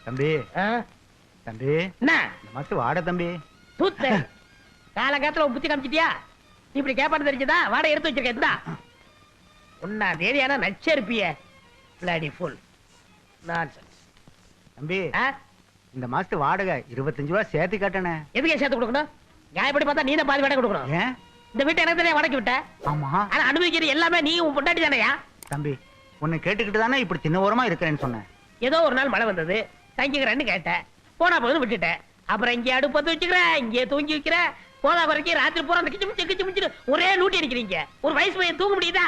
தம்பி தம்பி என்ன இந்த மாசம் வாட தம்பி. தூத்து காலங்காத்துல புத்தி காமிச்சிட்டியா? நீ இப்படி கேப்பாடு தெரிஞ்சதா? வாடகை எடுத்து வச்சிருக்கா? ஒன்னா தேதியான நச்சரிப்பிய பிளாடி ஃபுல் நான்சென்ஸ். தம்பி இந்த மாசத்து வாடகை 25 ரூபா சேர்த்து கட்டணே. எதுக்கு சேர்த்து கொடுக்கணும்? நியாயப்படி பார்த்தா நீ தான் பாதி வாடகை கொடுக்கணும். ஏன்? இந்த வீட்டை எனக்கு தானே வாடகை விட்ட. ஆமா. ஆனா அனுபவிக்கிறது எல்லாமே நீ உன் பொண்டாட்டி தானையா? தம்பி உன்னை கேட்டுக்கிட்டு தானே இப்படி சின்ன ஓரமா இருக்கிறேன்னு சொன்னேன். ஏதோ ஒரு நாள் மழை வந்தது, தங்கிக்கிறேன்னு கேட்டேன். போனா போதுன்னு விட்டுட்டேன். அப்புறம் இங்கே அடுப்பத்து வச்சுக்கிறேன், இங்கே தூங்கி வைக்கிறேன். போதா குறைக்கி ராத்திரி பூரா அந்த கிச்சு மிச்சு ஒரே லூட்டி அடிக்கிறீங்க. ஒரு வயசு பையன் தூங்க முடியுதா?